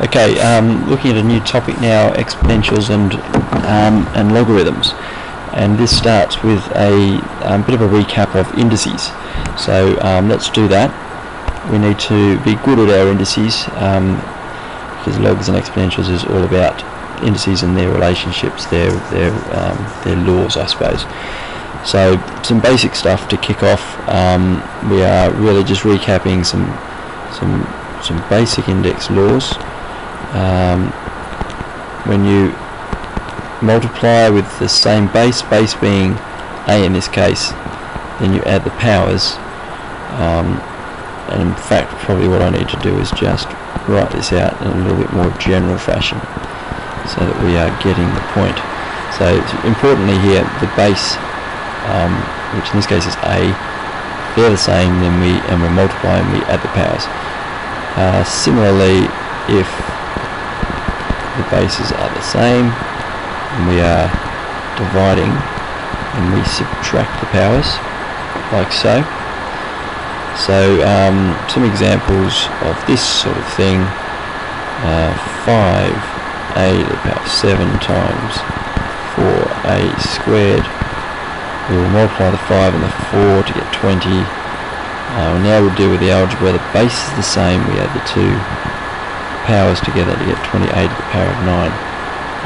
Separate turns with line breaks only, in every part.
Okay, looking at a new topic now, exponentials and logarithms, and this starts with a bit of a recap of indices. So let's do that. We need to be good at our indices because logs and exponentials is all about indices and their relationships, their laws, I suppose. So some basic stuff to kick off. We are really just recapping some basic index laws. When you multiply with the same base being a in this case, then you add the powers, and in fact probably what I need to do is just write this out in a little bit more general fashion so that we are getting the point. So importantly here, the base, which in this case is a, they're the same, then we multiply and we add the powers. Similarly, if the bases are the same and we are dividing and we subtract the powers like so. So some examples of this sort of thing: 5a to the power of 7 times 4a squared. We will multiply the 5 and the 4 to get 20. Now we'll deal with the algebra. The base is the same, we add the two powers together to get 28 to the power of 9.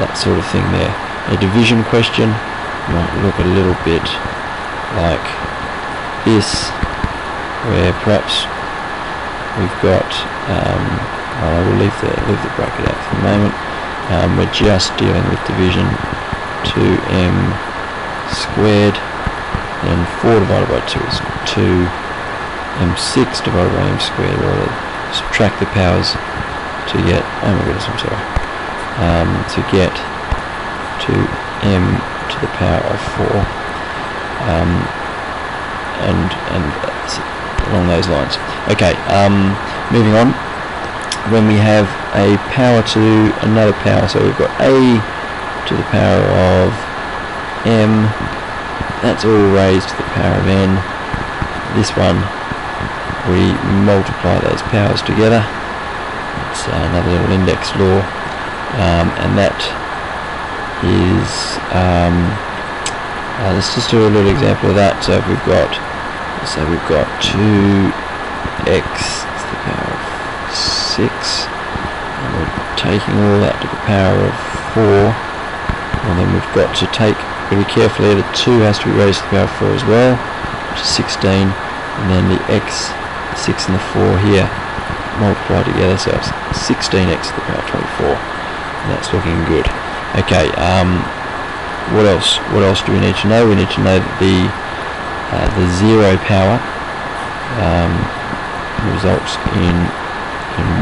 That sort of thing there. A division question might look a little bit like this, where perhaps we've got, I will leave the bracket out for the moment. We're just dealing with division. 2m squared, then 4 divided by 2 is 2m6 divided by m squared. We'll subtract the powers to get, oh my goodness, I'm sorry, to get 2m to the power of 4, and along those lines. Okay, moving on. When we have a power to another power, so we've got a to the power of m, that's all raised to the power of n. This one, we multiply those powers together. It's another little index law, and that is, let's just do a little example of that. So if we've got, so we've got 2x to the power of 6, and we're taking all that to the power of 4, and then we've got to take very carefully, the 2 has to be raised to the power of 4 as well, which is 16, and then the x, 6 and the 4 here multiply together, so it's 16x to the power of 24, and that's looking good. Okay, what else do we need to know? We need to know that the 0 power results in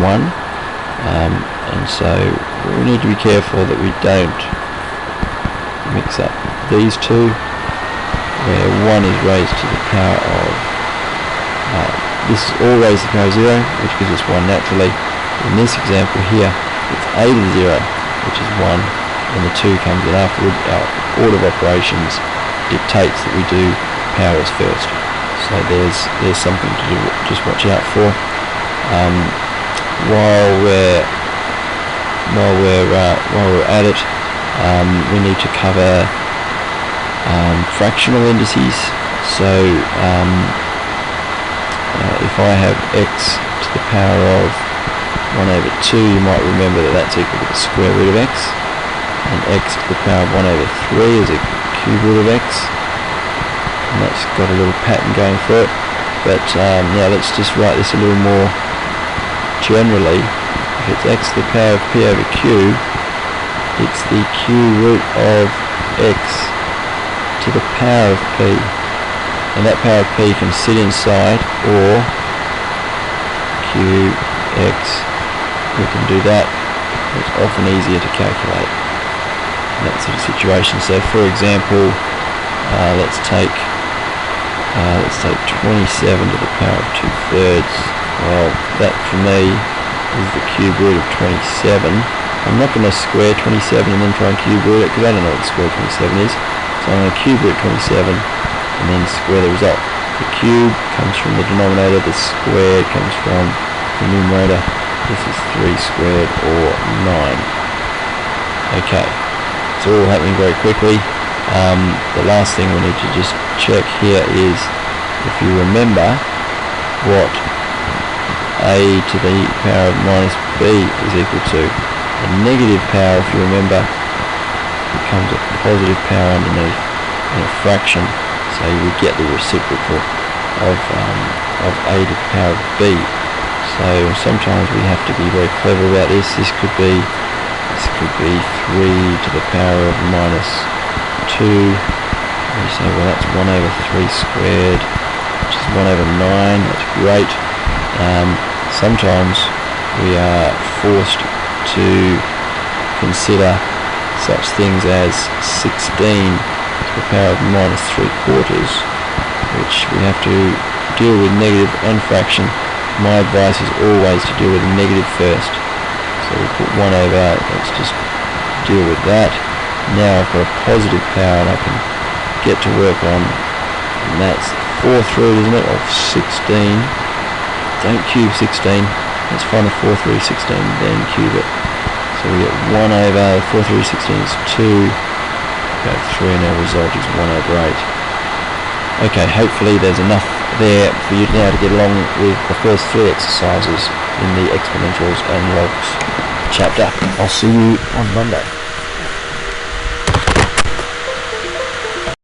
1, and so we need to be careful that we don't mix up these two, where 1 is raised to the power of, this is all raised to the power of 0, which gives us 1 naturally. In this example here, it's a to the 0, which is 1, and the 2 comes in afterward. Our order of operations dictates that we do powers first. So there's something to do, just watch out for. While we're at it, we need to cover fractional indices. So if I have x to the power of 1 over 2, you might remember that that's equal to the square root of x, and x to the power of 1 over 3 is a cube root of x, and that's got a little pattern going for it. But now let's just write this a little more generally. If it's x to the power of p over q, it's the cube root of x to the power of p, and that power of p can sit inside or qx. We can do that. It's often easier to calculate in that sort of situation. So for example, let's take 27 to the power of 2/3. Well, that for me is the cube root of 27. I'm not going to square 27 and then try and cube root it, because I don't know what square 27 is. So I'm going to cube root 27 and then square the result. The cube comes from the denominator, the squared comes from the numerator. this is 3 squared or 9. Okay, it's all happening very quickly. The last thing we need to just check here is, if you remember what a to the power of minus b is equal to, a negative power, if you remember, becomes a positive power underneath in a fraction, so you would get the reciprocal of a to the power of b. So sometimes we have to be very clever about this. This could be 3 to the power of minus 2. And you say, well, that's 1 over 3 squared, which is 1 over 9. That's great. Sometimes we are forced to consider such things as 16 to the power of minus 3/4, which we have to deal with negative and fraction. My advice is always to deal with the negative first. So we put 1 over, let's just deal with that. Now I've got a positive power and I can get to work on, and that's 4th root, isn't it, of 16. Don't cube 16. Let's find the 4th root of 16, then cube it. So we get 1 over, 4th root of 16 is 2. Go 3, and our result is 1 over 8. Okay, hopefully there's enough there for you now to get along with the first 3 exercises in the exponentials and logs chapter. I'll see you on Monday.